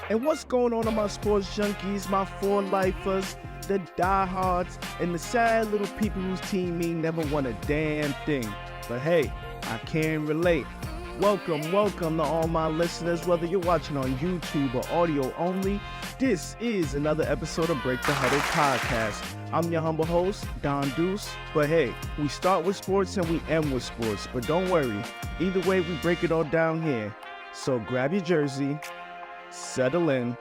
And what's going on my sports junkies, my for-lifers, the diehards, and the sad little people whose team me never won a damn thing. But hey, I can relate. Welcome to all my listeners, whether you're watching on YouTube or audio only. This is another episode of Break the Huddle podcast. I'm your humble host, Don Deuce. But hey, we start with sports and we end with sports. But don't worry, either way, we break it all down here. So grab your jersey, settle in,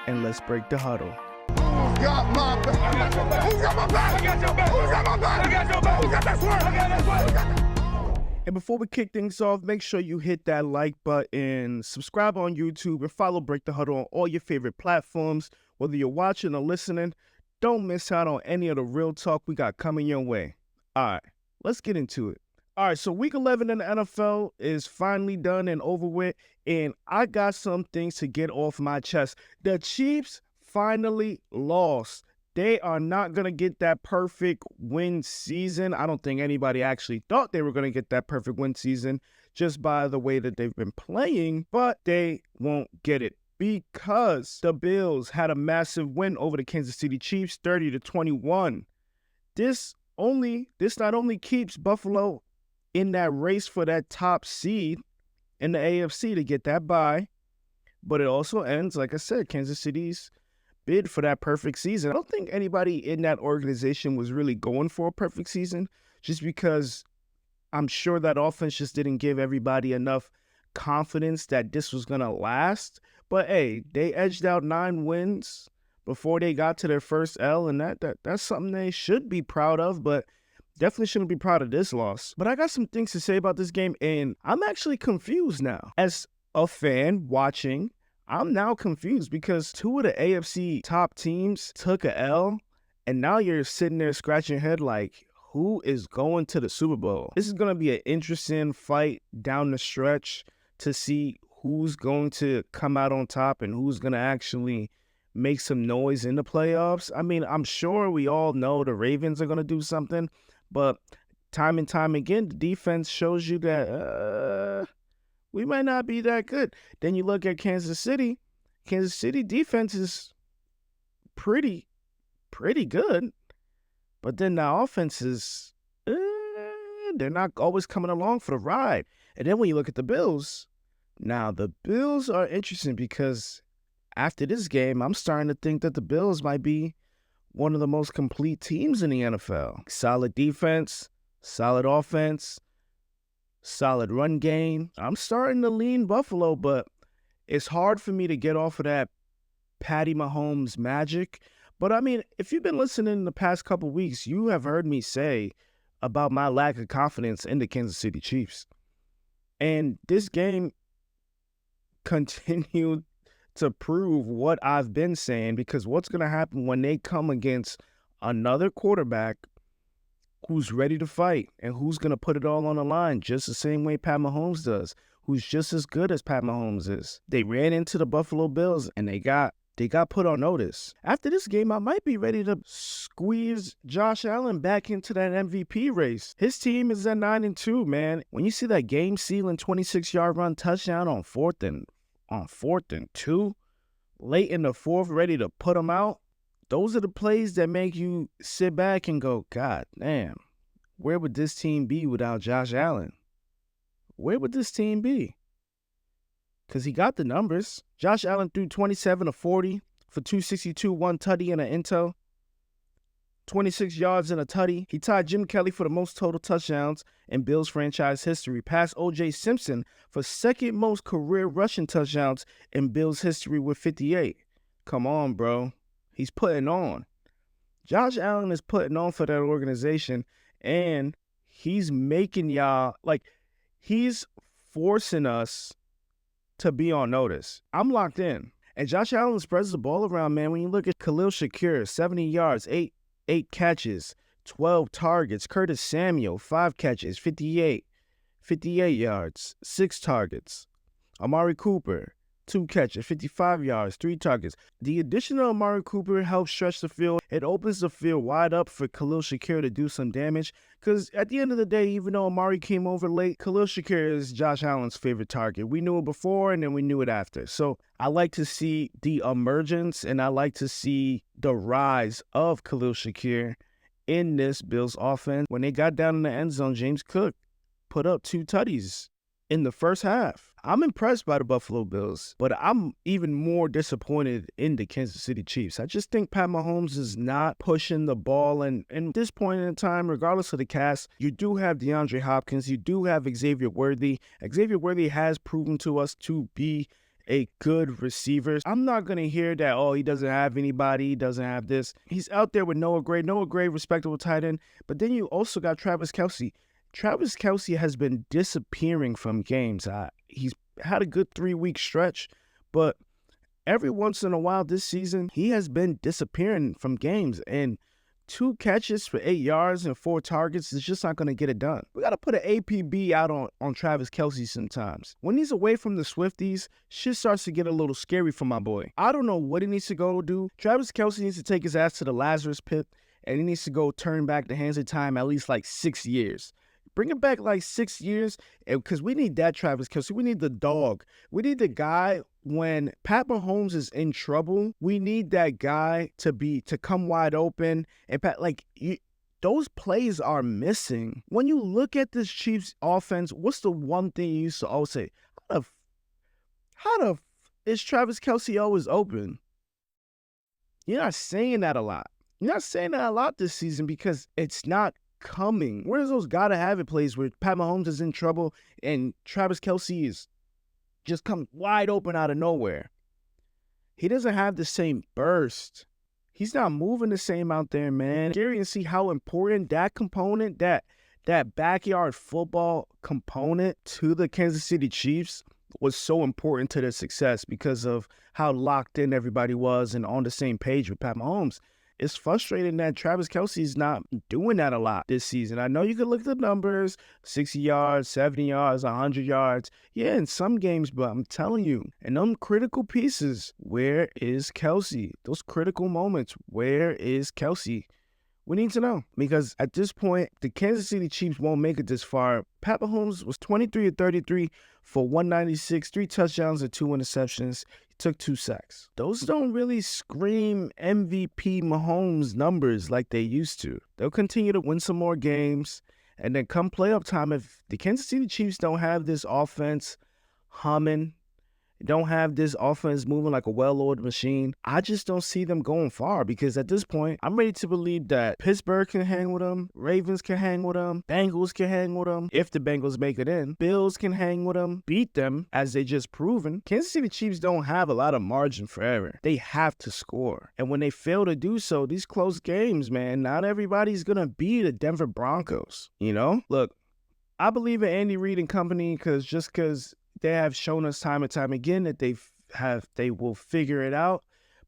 and let's break the huddle. Who's got my back? Who's got my back? I got your back. Who's got my back? I got your back. Who got that swerve? I got that swerve. And before we kick things off, make sure you hit that like button, subscribe on YouTube, and follow Break the Huddle on all your favorite platforms. Whether you're watching or listening, don't miss out on any of the real talk we got coming your way. All right, let's get into it. All right, so Week 11 in the NFL is finally done and over with, and I got some things to get off my chest. The Chiefs finally lost. They are not going to get that perfect win season. I don't think anybody actually thought they were going to get that perfect win season just by the way that they've been playing, but they won't get it because the Bills had a massive win over the Kansas City Chiefs, 30-21. This not only keeps Buffalo in that race for that top seed in the AFC to get that bye, but it also ends, like I said, Kansas City's bid for that perfect season. I don't think anybody in that organization was really going for a perfect season, just because I'm sure that offense just didn't give everybody enough confidence that this was going to last. But hey, they edged out 9 wins before they got to their first L, and that's something they should be proud of, but definitely shouldn't be proud of this loss. But I got some things to say about this game, and I'm actually confused now. As a fan watching, I'm now confused because 2 of the AFC top teams took a L, and now you're sitting there scratching your head like, who is going to the Super Bowl? This is going to be an interesting fight down the stretch to see who's going to come out on top and who's going to actually make some noise in the playoffs. I mean, I'm sure we all know the Ravens are going to do something, but time and time again, the defense shows you that we might not be that good. Then you look at Kansas City. Kansas City defense is pretty good, but then the offense is, they're not always coming along for the ride. And then when you look at the Bills, now the Bills are interesting because after this game, I'm starting to think that the Bills might be one of the most complete teams in the NFL. Solid defense, solid offense, solid run game. I'm starting to lean Buffalo, but it's hard for me to get off of that Patty Mahomes magic. But I mean, if you've been listening in the past couple weeks, you have heard me say about my lack of confidence in the Kansas City Chiefs. And this game continued to prove what I've been saying, because what's going to happen when they come against another quarterback who's ready to fight and who's going to put it all on the line just the same way Pat Mahomes does, who's just as good as Pat Mahomes is. They ran into the Buffalo Bills and they got put on notice. After this game, I might be ready to squeeze Josh Allen back into that MVP race. His team is at 9-2, man. When you see that game-sealing 26-yard run touchdown on fourth and 2, late in the fourth, ready to put them out, those are the plays that make you sit back and go, God damn, where would this team be without Josh Allen? Where would this team be? Because he got the numbers. Josh Allen threw 27 of 40 for 262, 1 tutty and an intel, 26 yards and a tutty. He tied Jim Kelly for the most total touchdowns in Bills franchise history, passed O.J. Simpson for second most career rushing touchdowns in Bills history with 58. Come on, bro. He's putting on. Josh Allen is putting on for that organization, and he's making y'all, like, he's forcing us to be on notice. I'm locked in. And Josh Allen spreads the ball around, man. When you look at Khalil Shakir, 70 yards, 8 catches, 12 targets. Curtis Samuel, 5 catches, 58 yards, 6 targets. Amari Cooper, 2 catches, 55 yards, 3 targets. The addition of Amari Cooper helps stretch the field. It opens the field wide up for Khalil Shakir to do some damage. Because at the end of the day, even though Amari came over late, Khalil Shakir is Josh Allen's favorite target. We knew it before, and then we knew it after. So I like to see the emergence, and I like to see the rise of Khalil Shakir in this Bills offense. When they got down in the end zone, James Cook put up 2 tutties in the first half. I'm impressed by the Buffalo Bills, but I'm even more disappointed in the Kansas City Chiefs. I just think Pat Mahomes is not pushing the ball, and at this point in time, regardless of the cast, you do have DeAndre Hopkins, you do have Xavier Worthy. Xavier Worthy has proven to us to be a good receiver. I'm not going to hear that, oh, he doesn't have anybody, he doesn't have this. He's out there with Noah Gray, respectable tight end, but then you also got Travis Kelce. Travis Kelce has been disappearing from games. He's had a good 3-week stretch, but every once in a while this season, he has been disappearing from games. And 2 catches for 8 yards and 4 targets is just not going to get it done. We got to put an APB out on Travis Kelce sometimes. When he's away from the Swifties, shit starts to get a little scary for my boy. I don't know what he needs to go do. Travis Kelce needs to take his ass to the Lazarus pit, and he needs to go turn back the hands of time at least like 6 years. Bring it back like 6 years, because we need that Travis Kelce. We need the dog. We need the guy when Pat Mahomes is in trouble. We need that guy to come wide open. And those plays are missing. When you look at this Chiefs offense, what's the one thing you used to always say? How the is Travis Kelce always open? You're not saying that a lot. You're not saying that a lot this season because it's not coming. Where's those gotta have it plays where Pat Mahomes is in trouble and Travis Kelce is just come wide open out of nowhere? He doesn't have the same burst. He's not moving the same out there, man. Scary to see how important that component, that backyard football component to the Kansas City Chiefs was so important to their success because of how locked in everybody was and on the same page with Pat Mahomes. It's frustrating that Travis Kelce is not doing that a lot this season. I know you can look at the numbers, 60 yards, 70 yards, 100 yards. Yeah, in some games, but I'm telling you, in them critical pieces, where is Kelce? Those critical moments, where is Kelce? We need to know, because at this point, the Kansas City Chiefs won't make it this far. Pat Mahomes was 23 of 33 for 196, 3 touchdowns and 2 interceptions. Took 2 sacks. Those don't really scream MVP Mahomes numbers like they used to. They'll continue to win some more games, and then come playoff time, if the Kansas City Chiefs don't have this offense humming, don't have this offense moving like a well-oiled machine, I just don't see them going far, because at this point, I'm ready to believe that Pittsburgh can hang with them, Ravens can hang with them, Bengals can hang with them, if the Bengals make it in, Bills can hang with them, beat them, as they just proven. Kansas City Chiefs don't have a lot of margin for error. They have to score. And when they fail to do so, these close games, man, not everybody's going to beat the Denver Broncos, you know? Look, I believe in Andy Reid and company because they have shown us time and time again that they will figure it out.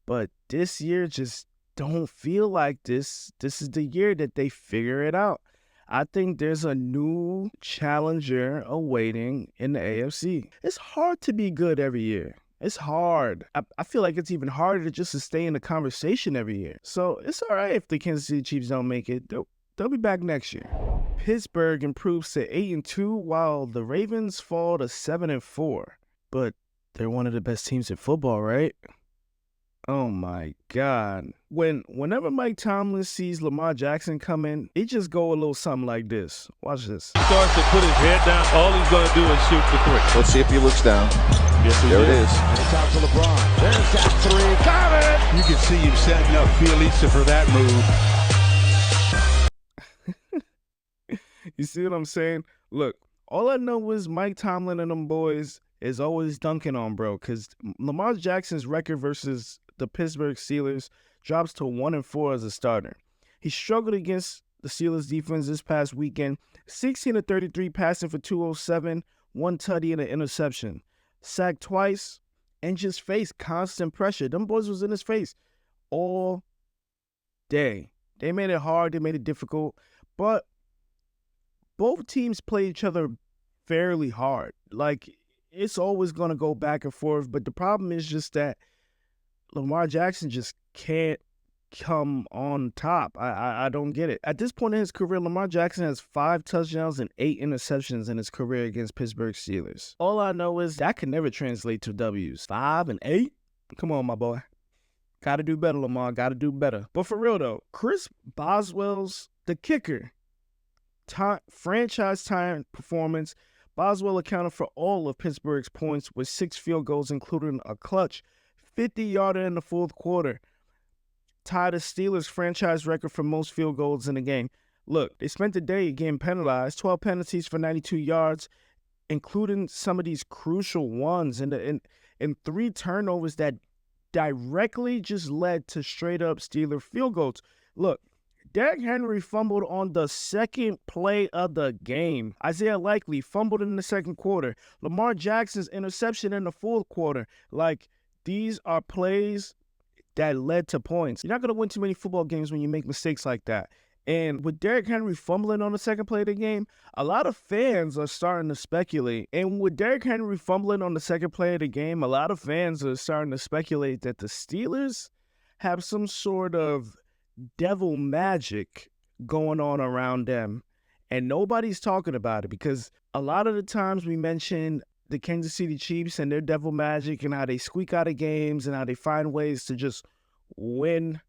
But this year just don't feel like this is the year that they figure it out. I think there's a new challenger awaiting in the AFC. It's hard to be good every year. It's hard. I feel like it's even harder just to stay in the conversation every year. So it's all right if the Kansas City Chiefs don't make it. They'll be back next year. Pittsburgh improves to 8-2 while the Ravens fall to 7-4. But they're one of the best teams in football, right? Oh my God. Whenever Mike Tomlin sees Lamar Jackson come in, he just go a little something like this. Watch this. He starts to put his head down. All he's going to do is shoot the 3. Let's see if he looks down. Yes, there it is. And it's out to LeBron. There's that 3. Got it! You can see him setting up Bielitsa for that move. You see what I'm saying? Look, all I know is Mike Tomlin and them boys is always dunking on bro, because Lamar Jackson's record versus the Pittsburgh Steelers drops to 1-4 as a starter. He struggled against the Steelers defense this past weekend, 16 of 33 passing for 207, 1 tutty and an interception. Sacked twice and just faced constant pressure. Them boys was in his face all day. They made it hard, they made it difficult, but both teams play each other fairly hard. Like, it's always going to go back and forth. But the problem is just that Lamar Jackson just can't come on top. I don't get it. At this point in his career, Lamar Jackson has 5 touchdowns and 8 interceptions in his career against Pittsburgh Steelers. All I know is that can never translate to W's. 5 and 8? Come on, my boy. Gotta do better, Lamar. Gotta do better. But for real, though, Chris Boswell's the kicker. Franchise-time performance. Boswell accounted for all of Pittsburgh's points with 6 field goals, including a clutch 50-yarder in the fourth quarter. Tied the Steelers' franchise record for most field goals in a game. Look, they spent the day getting penalized, 12 penalties for 92 yards, including some of these crucial ones, and 3 turnovers that directly just led to straight-up Steeler field goals. Look, Derrick Henry fumbled on the second play of the game. Isaiah Likely fumbled in the second quarter. Lamar Jackson's interception in the fourth quarter. Like, these are plays that led to points. You're not going to win too many football games when you make mistakes like that. And with Derrick Henry fumbling on the second play of the game, a lot of fans are starting to speculate. And with Derrick Henry fumbling on the second play of the game, a lot of fans are starting to speculate that the Steelers have some sort of devil magic going on around them. And nobody's talking about it because a lot of the times we mention the Kansas City Chiefs and their devil magic and how they squeak out of games and how they find ways to just win.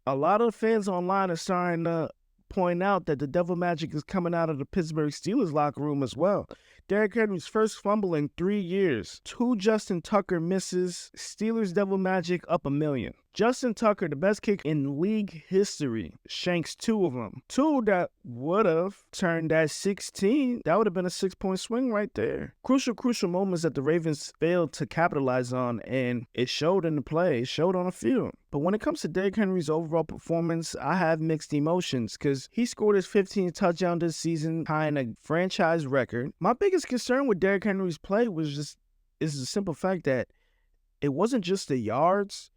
A lot of fans online are starting to point out that the devil magic is coming out of the Pittsburgh Steelers locker room as well. Derrick Henry's first fumble in 3 years. 2 Justin Tucker misses. Steelers devil magic up $1 million. Justin Tucker, the best kicker in league history, shanks 2 of them. 2 that would have turned that 16. That would have been a 6-point swing right there. Crucial moments that the Ravens failed to capitalize on, and it showed in the play. It showed on the field. But when it comes to Derrick Henry's overall performance, I have mixed emotions because he scored his 15th touchdown this season, tying a franchise record. My biggest concern with Derrick Henry's play is the simple fact that it wasn't just the yards,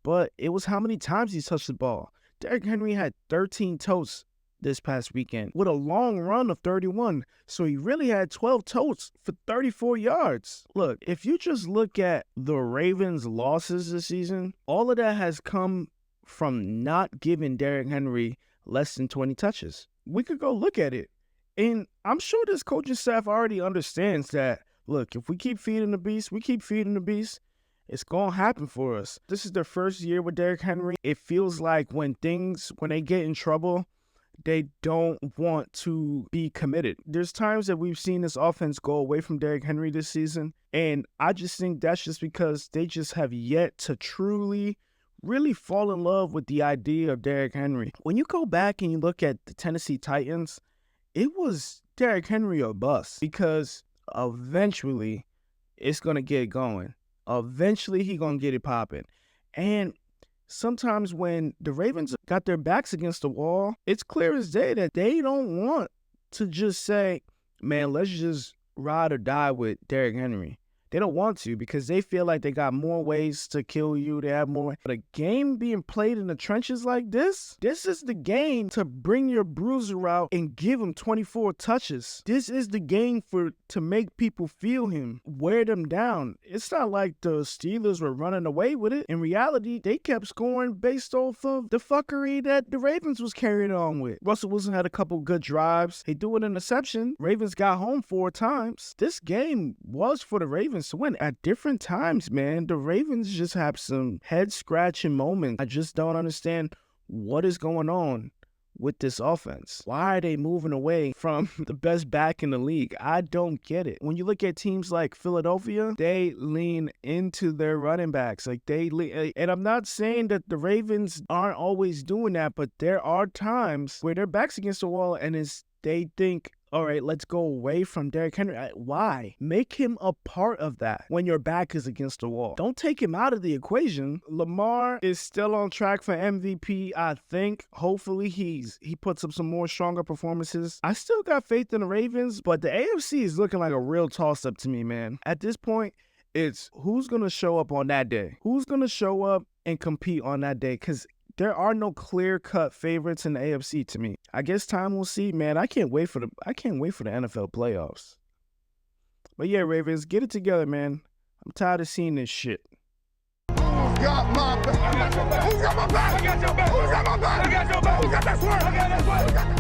but it was how many times he touched the ball. Derrick Henry had 13 totes this past weekend with a long run of 31. So he really had 12 totes for 34 yards. Look, if you just look at the Ravens' losses this season, all of that has come from not giving Derrick Henry less than 20 touches. We could go look at it. And I'm sure this coaching staff already understands that, look, if we keep feeding the beast, it's going to happen for us. This is their first year with Derrick Henry. It feels like when they get in trouble, they don't want to be committed. There's times that we've seen this offense go away from Derrick Henry this season, and I just think that's just because they just have yet to truly, really fall in love with the idea of Derrick Henry. When you go back and you look at the Tennessee Titans, it was Derrick Henry or bust because eventually it's going to get going. Eventually, he going to get it popping. And sometimes when the Ravens got their backs against the wall, it's clear as day that they don't want to just say, man, let's just ride or die with Derrick Henry. They don't want to because they feel like they got more ways to kill you. They have more. But a game being played in the trenches like this is the game to bring your bruiser out and give him 24 touches. This is the game to make people feel him, wear them down. It's not like the Steelers were running away with it. In reality, they kept scoring based off of the fuckery that the Ravens was carrying on with. Russell Wilson had a couple good drives. He threw an interception. Ravens got home 4 times. This game was for the Ravens to win. At different times, man, the Ravens just have some head-scratching moments. I just don't understand what is going on with this offense. Why are they moving away from the best back in the league? I don't get it. When you look at teams like Philadelphia, they lean into their running backs. And I'm not saying that the Ravens aren't always doing that, but there are times where their back's against the wall and they think, all right, let's go away from Derrick Henry. Why? Make him a part of that when your back is against the wall. Don't take him out of the equation. Lamar is still on track for MVP, I think. Hopefully he puts up some more stronger performances. I still got faith in the Ravens, but the AFC is looking like a real toss-up to me, man. At this point, it's who's going to show up on that day? Who's going to show up and compete on that day? Because there are no clear-cut favorites in the AFC to me. I guess time will see, man. I can't wait for the NFL playoffs. But yeah, Ravens, get it together, man. I'm tired of seeing this shit. Who's got my back? Who's got my back? Who's got my back? Who's got that swerve?